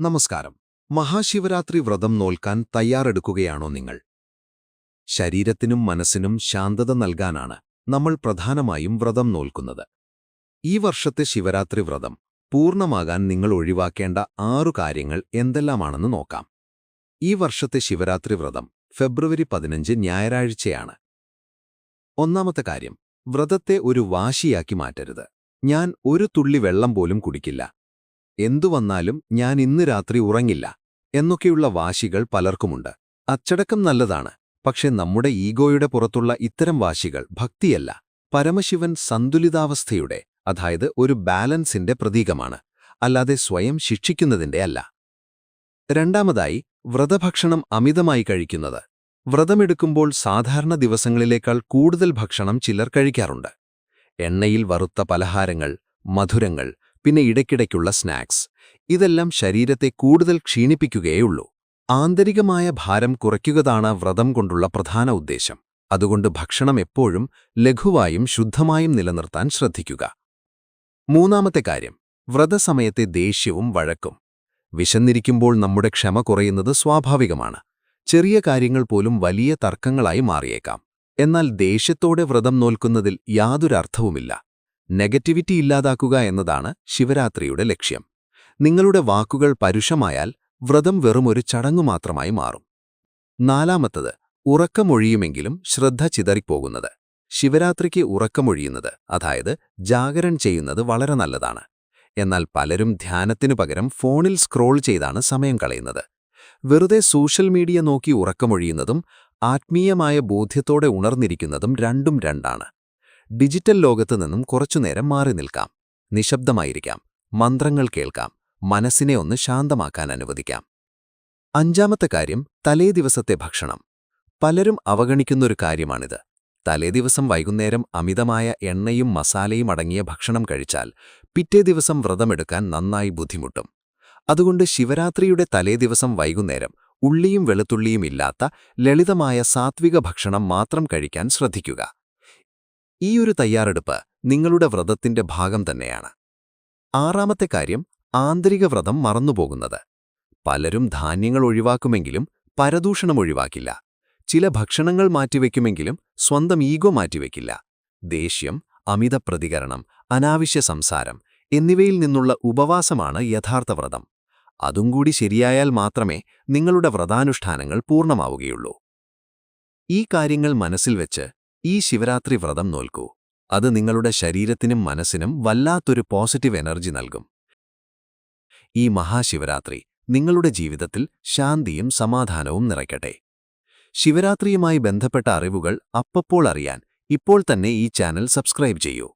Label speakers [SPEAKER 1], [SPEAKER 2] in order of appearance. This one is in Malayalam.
[SPEAKER 1] നമസ്കാരം. മഹാശിവരാത്രി വ്രതം നോൽക്കാൻ തയ്യാറെടുക്കുകയാണോ നിങ്ങൾ? ശരീരത്തിനും മനസ്സിനും ശാന്തത നൽകാനാണ് നമ്മൾ പ്രധാനമായും വ്രതം നോൽക്കുന്നത്. ഈ വർഷത്തെ ശിവരാത്രി വ്രതം പൂർണ്ണമാകാൻ നിങ്ങൾ ഒഴിവാക്കേണ്ട 6 കാര്യങ്ങൾ എന്തെല്ലാമാണെന്ന് നോക്കാം. ഈ വർഷത്തെ ശിവരാത്രി വ്രതം ഫെബ്രുവരി 15 ഞായറാഴ്ചയാണ്. ഒന്നാമത്തെ കാര്യം, വ്രതത്തെ ഒരു വാശിയാക്കി മാറ്റരുത്. ഞാൻ ഒരു തുള്ളി വെള്ളം പോലും കുടിക്കില്ല, എന്തുവന്നാലും ഞാൻ ഇന്ന് രാത്രി ഉറങ്ങില്ല എന്നൊക്കെയുള്ള വാശികൾ പലർക്കുമുണ്ട്. അച്ചടക്കം നല്ലതാണ്, പക്ഷെ നമ്മുടെ ഈഗോയുടെ പുറത്തുള്ള ഇത്തരം വാശികൾ ഭക്തിയല്ല. പരമശിവൻ സന്തുലിതാവസ്ഥയുടെ, അതായത് ഒരു ബാലൻസിന്റെ പ്രതീകമാണ്, അല്ലാതെ സ്വയം ശിക്ഷിക്കുന്നതിന്റെ അല്ല. രണ്ടാമതായി, വ്രതഭക്ഷണം അമിതമായി കഴിക്കുന്നത്. വ്രതമെടുക്കുമ്പോൾ സാധാരണ ദിവസങ്ങളിലേക്കാൾ കൂടുതൽ ഭക്ഷണം ചിലർ കഴിക്കാറുണ്ട്. എണ്ണയിൽ വറുത്ത പലഹാരങ്ങൾ, മധുരങ്ങൾ, പിന്നെ ഇടയ്ക്കിടയ്ക്കുള്ള സ്നാക്സ്, ഇതെല്ലാം ശരീരത്തെ കൂടുതൽ ക്ഷീണിപ്പിക്കുകയുള്ളൂ. ആന്തരികമായ ഭാരം കുറയ്ക്കുകതാണ് വ്രതം കൊണ്ടുള്ള പ്രധാന ഉദ്ദേശം. അതുകൊണ്ട് ഭക്ഷണം എപ്പോഴും ലഘുവായും ശുദ്ധമായും നിലനിർത്താൻ ശ്രദ്ധിക്കുക. മൂന്നാമത്തെ കാര്യം, വ്രതസമയത്തെ ദേഷ്യവും വഴക്കും. വിശന്നിരിക്കുമ്പോൾ നമ്മുടെ ക്ഷമ കുറയുന്നത് സ്വാഭാവികമാണ്. ചെറിയ കാര്യങ്ങൾ പോലും വലിയ തർക്കങ്ങളായി മാറിയേക്കാം. എന്നാൽ ദേഷ്യത്തോടെ വ്രതം നോൽക്കുന്നതിൽ യാതൊരർത്ഥവുമില്ല. നെഗറ്റിവിറ്റി ഇല്ലാതാക്കുക എന്നതാണ് ശിവരാത്രിയുടെ ലക്ഷ്യം. നിങ്ങളുടെ വാക്കുകൾ പരുഷമായാൽ വ്രതം വെറുമൊരു ചടങ്ങു മാത്രമായി മാറും. നാലാമത്തത്, ഉറക്കമൊഴിയുമെങ്കിലും ശ്രദ്ധ ചിതറിപ്പോകുന്നത്. ശിവരാത്രിക്ക് ഉറക്കമൊഴിയുന്നത്, അതായത് ജാഗരൺ ചെയ്യുന്നത് വളരെ നല്ലതാണ്. എന്നാൽ പലരും ധ്യാനത്തിനു പകരം ഫോണിൽ സ്ക്രോൾ ചെയ്താണ് സമയം കളയുന്നത്. വെറുതെ സോഷ്യൽ മീഡിയ നോക്കി ഉറക്കമൊഴിയുന്നതും ആത്മീയമായ ബോധ്യത്തോടെ ഉണർന്നിരിക്കുന്നതും രണ്ടും രണ്ടാണ്. ഡിജിറ്റൽ ലോകത്തു നിന്നും കുറച്ചുനേരം മാറി നിൽക്കാം, നിശബ്ദമായിരിക്കാം, മന്ത്രങ്ങൾ കേൾക്കാം, മനസ്സിനെ ഒന്ന് ശാന്തമാക്കാൻ അനുവദിക്കാം. അഞ്ചാമത്തെ കാര്യം, തലേദിവസത്തെ ഭക്ഷണം. പലരും അവഗണിക്കുന്നൊരു കാര്യമാണിത്. തലേദിവസം വൈകുന്നേരം അമിതമായ എണ്ണയും മസാലയും അടങ്ങിയ ഭക്ഷണം കഴിച്ചാൽ പിറ്റേ ദിവസം വ്രതമെടുക്കാൻ നന്നായി ബുദ്ധിമുട്ടും. അതുകൊണ്ട് ശിവരാത്രിയുടെ തലേദിവസം വൈകുന്നേരം ഉള്ളിയും വെളുത്തുള്ളിയും ഇല്ലാത്ത ലളിതമായ സാത്വിക ഭക്ഷണം മാത്രം കഴിക്കാൻ ശ്രദ്ധിക്കുക. ഈയൊരു തയ്യാറെടുപ്പ് നിങ്ങളുടെ വ്രതത്തിന്റെ ഭാഗം തന്നെയാണ്. ആറാമത്തെ കാര്യം, ആന്തരിക വ്രതം മറന്നുപോകുന്നത്. പലരും ധാന്യങ്ങൾ ഒഴിവാക്കുമെങ്കിലും പരദൂഷണം ഒഴിവാക്കില്ല. ചില ഭക്ഷണങ്ങൾ മാറ്റിവെക്കുമെങ്കിലും സ്വന്തം ഈഗോ മാറ്റിവെക്കില്ല. ദേഷ്യം, അമിത പ്രതികരണം, അനാവശ്യ സംസാരം എന്നിവയിൽ നിന്നുള്ള ഉപവാസമാണ് യഥാർത്ഥ വ്രതം. അതും കൂടി ശരിയായാൽ മാത്രമേ നിങ്ങളുടെ വ്രതാനുഷ്ഠാനങ്ങൾ പൂർണ്ണമാവുകയുള്ളൂ. ഈ കാര്യങ്ങൾ മനസ്സിൽ വെച്ച് ഈ ശിവരാത്രി വ്രതം നോൽക്കൂ. അത് നിങ്ങളുടെ ശരീരത്തിനും മനസ്സിനും വല്ലാത്തൊരു പോസിറ്റീവ് എനർജി നൽകും. ഈ മഹാശിവരാത്രി നിങ്ങളുടെ ജീവിതത്തിൽ ശാന്തിയും സമാധാനവും നിറയ്ക്കട്ടെ. ശിവരാത്രിയുമായി ബന്ധപ്പെട്ട അറിവുകൾ അപ്പപ്പോൾ അറിയാൻ ഇപ്പോൾ തന്നെ ഈ ചാനൽ സബ്സ്ക്രൈബ് ചെയ്യൂ.